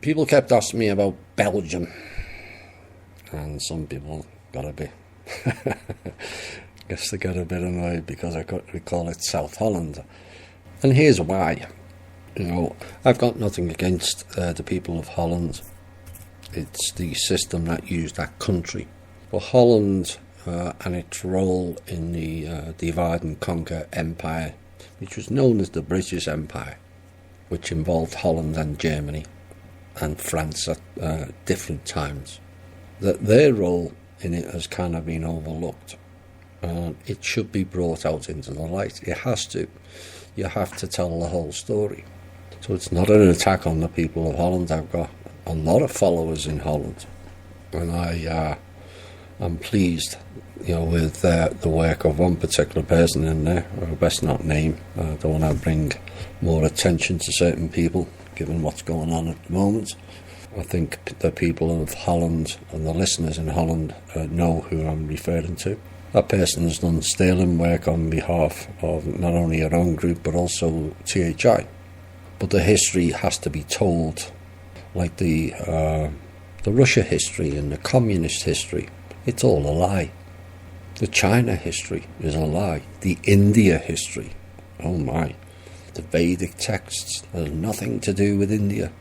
People kept asking me about Belgium, and some people got a bit, I guess they got a bit annoyed because we call it South Holland. And here's why. I've got nothing against the people of Holland. It's the system that used that country. But Holland and its role in the divide and conquer empire, which was known as the British Empire, which involved Holland and Germany and France at different times, that their role in it has kind of been overlooked. It should be brought out into the light. It has to. You have to tell the whole story. So it's not an attack on the people of Holland. I've got a lot of followers in Holland, and I'm pleased, with the work of one particular person in there. I best not name. I don't want to bring more attention to certain people, given what's going on at the moment. I think the people of Holland and the listeners in Holland know who I'm referring to. That person has done sterling work on behalf of not only her own group but also THI. But the history has to be told, like the Russia history and the communist history. It's all a lie. The China history is a lie. The India history, oh my. The Vedic texts has nothing to do with India.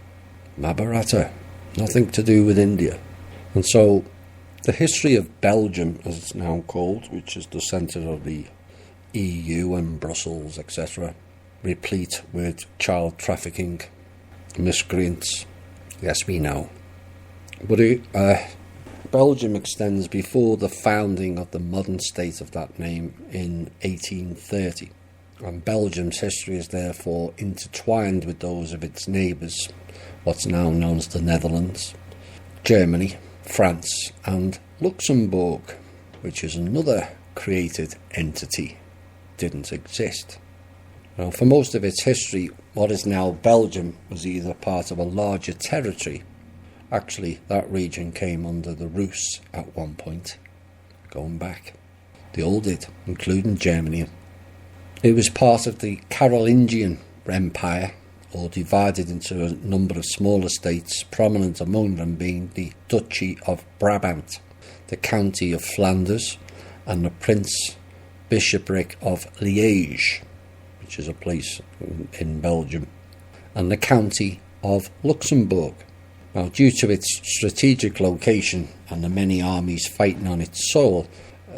Mahabharata, nothing to do with India. And so the history of Belgium, as it's now called, which is the centre of the EU and Brussels, etc., replete with child trafficking, miscreants. Yes, we know. But Belgium extends before the founding of the modern state of that name in 1830. And Belgium's history is therefore intertwined with those of its neighbours, what's now known as the Netherlands, Germany, France and Luxembourg, which is another created entity, didn't exist. Now, for most of its history, what is now Belgium was either part of a larger territory. Actually, that region came under the Rus at one point, going back. They all did, including Germany. It was part of the Carolingian Empire, or divided into a number of smaller states, prominent among them being the Duchy of Brabant, the County of Flanders, and the Prince Bishopric of Liège, which is a place in Belgium, and the County of Luxembourg. Now, due to its strategic location and the many armies fighting on its soil,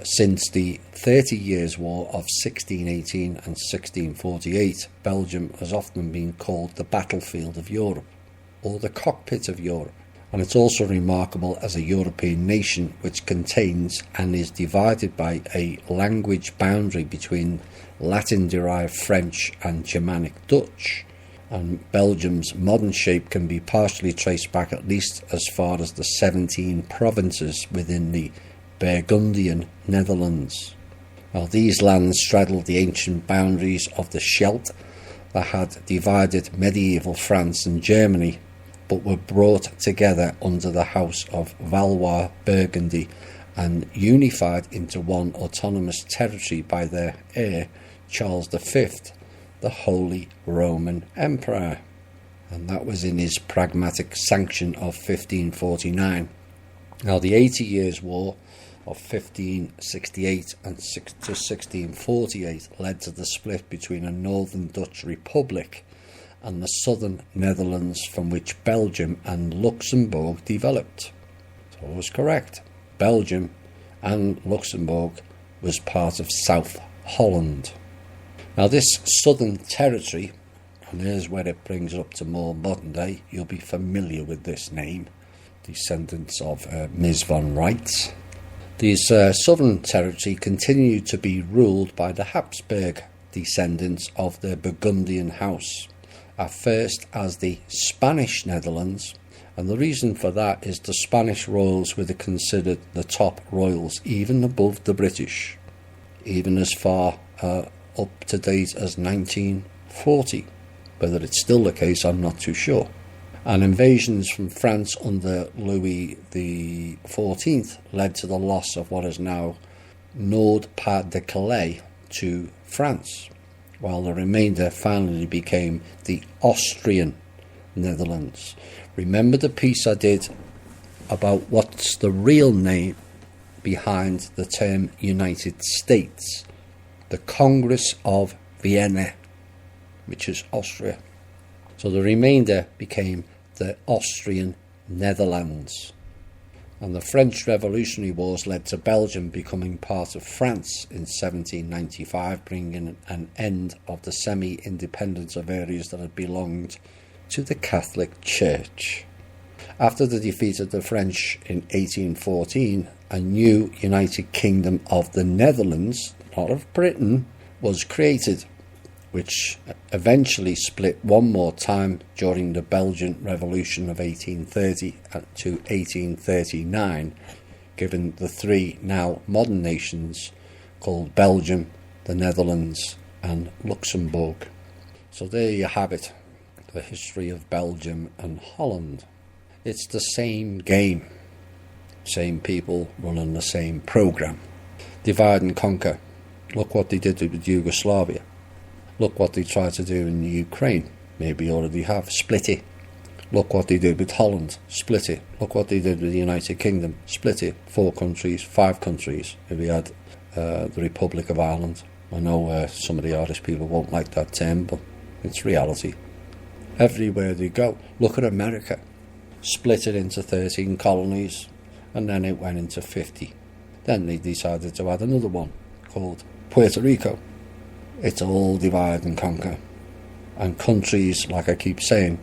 since the 30 Years' War of 1618 and 1648, Belgium has often been called the battlefield of Europe, or the cockpit of Europe. And it's also remarkable as a European nation which contains and is divided by a language boundary between Latin-derived French and Germanic Dutch. And Belgium's modern shape can be partially traced back at least as far as the 17 provinces within the Burgundian Netherlands. Now, these lands straddled the ancient boundaries of the Scheldt that had divided medieval France and Germany, but were brought together under the House of Valois-Burgundy and unified into one autonomous territory by their heir, Charles V, the Holy Roman Emperor. And that was in his pragmatic sanction of 1549. Now, the 80 Years' War of 1568 and to 1648 led to the split between a northern Dutch republic and the southern Netherlands, from which Belgium and Luxembourg developed. So I was correct. Belgium and Luxembourg was part of South Holland. Now, this southern territory, and here's where it brings up to more modern day, you'll be familiar with this name, descendants of Ms. von Reitz. These southern territory continued to be ruled by the Habsburg descendants of the Burgundian house, at first as the Spanish Netherlands, and the reason for that is the Spanish royals were considered the top royals, even above the British, even as far up to date as 1940. Whether it's still the case, I'm not too sure. And invasions from France under Louis XIV led to the loss of what is now Nord-Pas-de-Calais to France, while the remainder finally became the Austrian Netherlands. Remember the piece I did about what's the real name behind the term United States? The Congress of Vienna, which is Austria. So the remainder became the Austrian Netherlands. And the French Revolutionary Wars led to Belgium becoming part of France in 1795, bringing an end of the semi-independence of areas that had belonged to the Catholic Church. After the defeat of the French in 1814, a new United Kingdom of the Netherlands, not of Britain, was created, which eventually split one more time during the Belgian Revolution of 1830 to 1839, giving the three now modern nations called Belgium, the Netherlands and Luxembourg. So there you have it, the history of Belgium and Holland. It's the same game, same people running the same programme. Divide and conquer. Look what they did with Yugoslavia. Look what they tried to do in Ukraine. Maybe already have. Split it. Look what they did with Holland. Split it. Look what they did with the United Kingdom. Split it. 4 countries, 5 countries. If we had the Republic of Ireland. I know some of the Irish people won't like that term, but it's reality. Everywhere they go. Look at America. Split it into 13 colonies, and then it went into 50. Then they decided to add another one called Puerto Rico. It's all divide and conquer. And countries, like I keep saying,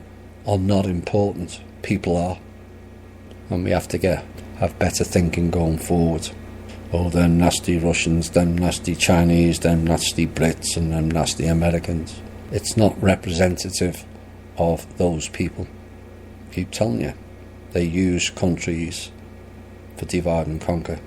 are not important. People are. And we have to have better thinking going forward. Oh, them nasty Russians, them nasty Chinese, them nasty Brits and them nasty Americans. It's not representative of those people. I keep telling you, they use countries for divide and conquer.